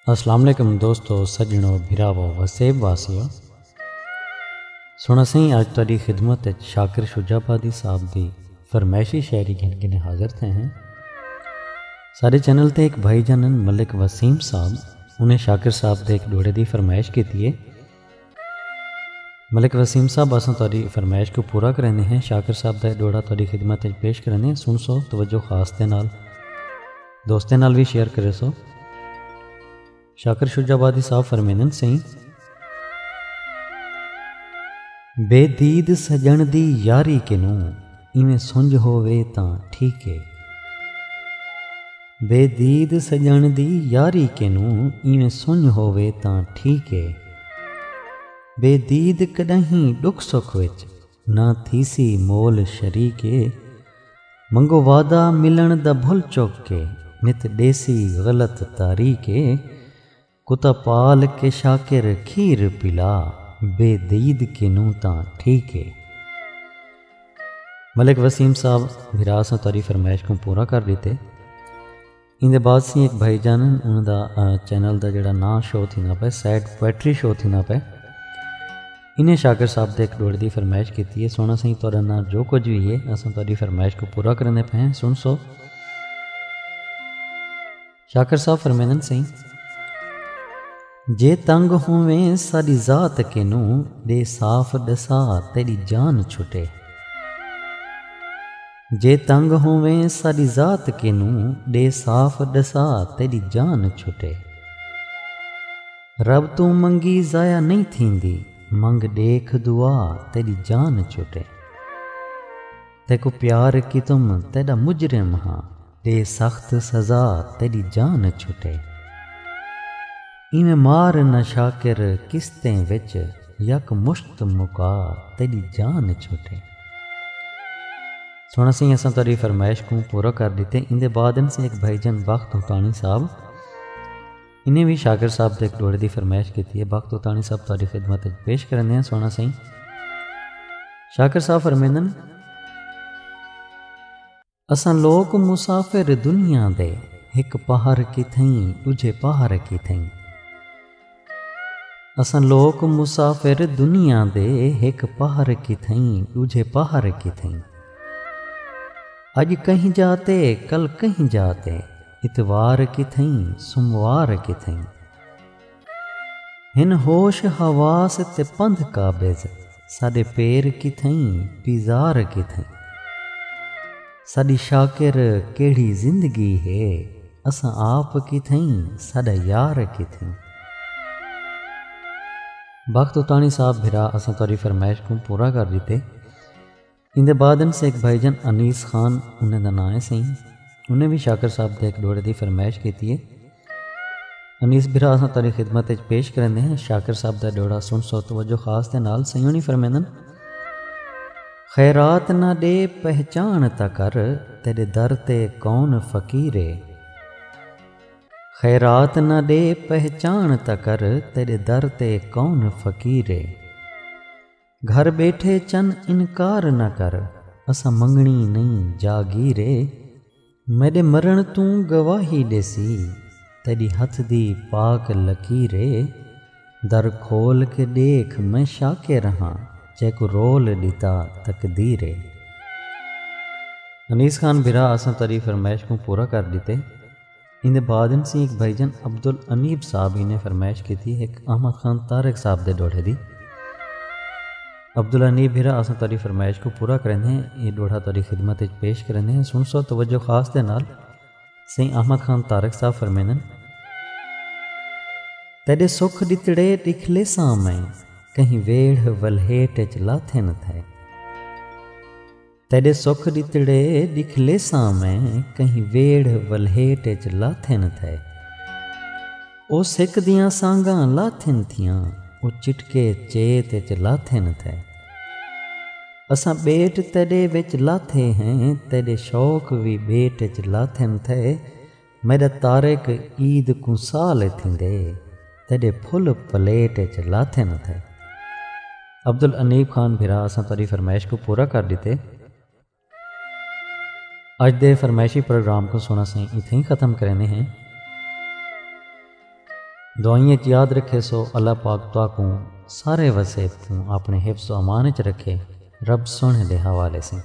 अस्सलाम वालेकुम दोस्तों, सज्जनों, भिरावो, वसेब वासियों। सुना सही अज तुहाडी खिदमत शाकिर शुजाबादी साहब की फरमैशी शायरी गिन हाज़र थे हैं। सारे चैनल ते एक भाई जानन मलिक वसीम साहब उन्हें शाकिर साहब के एक डोड़े की फरमाइश की है। मलिक वसीम साहब असां तुहाडी फरमाइश को पूरा करने हैं। शाकिर साहब का डोड़ा तुहाडी खिदमत पेश करने हैं। सुन सो तवज्जो खास दे नाल, दोस्तें नाल भी शेयर करे सो। शाकिर शुजाबादी साहब फरमेंदन सही, बेदीद सजण दी यारी किनू इवें सुंझ होवे तां ठीक है। बेदीद सजण दी यारी किनू इवें सुंझ होवे तां ठीक है। बेदीद कदहीं दुख सुख विच ना थीसी मोल शरीके। मंगो वादा मिलण दा भुल चुक के नित देसी गलत तारीके। कुता पाल के शाकिर खीर पिला बेदीद किनू तां ठीक है। मलिक वसीम साहब विरास तारी फरमाइश को पूरा कर दिते। इंदे बाद सी एक भाई जान उनका चैनल का जोड़ा ना शो थी ना पे सैड पोएट्री शो थी ना पे इन्हें शाकिर साहब के एक डोड़ की फरमाइश की है। सोना सही तुहाडा ना जो कुछ भी है असां तुहाडी फरमाइश को पूरा करने पे हैं। सुन सो। शाकिर साहब फरमाइंदन सही, जे तंग होवें साडी जात किनू दे साफ दसा तेरी जान छुटे। जे तंग होवें साडी जात किनू दे साफ दसा तेरी जान छुटे। रब तू मंगी जाया नहीं थींदी मंग देख दुआ तेरी जान छुटे। तेको प्यार की तुम तेरा मुजरिम हाँ दे सख्त सजा तेरी जान छुटे। इवें मार न शाकिर किस्तें विच यक मुश्त मुका तेरी जान छुटे। सोना सिंह असां तुहाडी फरमाइश को पूरा कर दिते। इंदे बाद से एक भाईजान बख्त उतानी साहब इन्हें भी शाकिर साहब के एक डोड़े की फरमाइश की है। बख्त उतानी साहब तुहाडी खिदमत पेश करने हैं। सोना सिंह शाकिर साहब फरमेंदन, असां लोग मुसाफिर दुनिया दे एक पहाड़ की थई तुझे पहाड़ की थई। असां लोग मुसाफिर दुनिया दे एक पहाड़ की थई तुझे पहाड़ की थई। अज कहीं जाते कल कहीं जाते इतवार की थई सोमवार की थई। हिन होश हवास ते पंध काबिज साडे पैर की थई पिजार की थई। साडी शाकिर केड़ी जिंदगी है असां आप की थई साडा यार की थई। बख्त उतानी साहब भिरा असां तुहाडी फरमाइश को पूरा कर दिते। इंदे बाद से एक भाईजान अनीस खान उन्हें दा नाम है सही उन्हें भी शाकिर साहब के एक डोड़े की फरमाइश की है। अनीस भिरा असां तुहाडी खिदमत पेश करने हैं। शाकिर साहब का डोड़ा सुन सो तवज्जो खास दे नाल। सही नहीं फरमाइंदन, खैरात ना दे पहचान ता कर तेरे दर ते कौन फकीरे। खैरात ना दे पहचान ता कर तेरे दर ते कौन फकीरे। घर बैठे चन इनकार न कर असां मंगनी नहीं जागीरे। मेरे मरण तू गवाही देसी तेरी हथ दी पाक लकीरे। दर खोल के देख मैं शाकिर हाँ जैको रोल दिता तकदीरे। अनीस खान भिरा असां तारी फरमाइश को पूरा कर दिते। इंदे बाद से एक भाईजान अब्दुल अनीब साहब इन्हें फरमाइश की थी एक अहमद खान तारिक साहब के डोड़े दी। अब्दुल अनीब भिरा असां तारी फरमाइश को पूरा करने हैं। ये डोड़ा तारी खिदमत पेश करने हैं। सुन सो तवज्जो खास दे नाल। सही अहमद खान तारिक साहब फरमेंदन, तेरे सुख दितड़े दिखले सां मैं कहीं वेड़ वलहेट च लाथे न थे। तेरे सुख दितड़े दिखले सां मैं कहीं वेड़ वलहेट च लाथे न थे। ओ सिक दियां सांगां लाथिन थियां ओ चिटके चेत च लाथे न थे। असां बेट तेरे विच लाथे हैं तेरे शौक भी बेट च लाथे न थे। मेरा तारिक ईद को साल थींदे तेरे फुल प्लेट च लाथे न थे। अब्दुल अनीब खान भिरा असां तुहाडी फरमाइश को पूरा कर दिते। अज दे फरमाइशी प्रोग्राम को सुना से इतें ही ख़त्म करने हैं। दुआइयां च याद रखे सो अल्लाह पाक तुआकू सारे वसेब तू अपने हिफ्ज़ अमान च रखे। रब सोने दे हवाले से।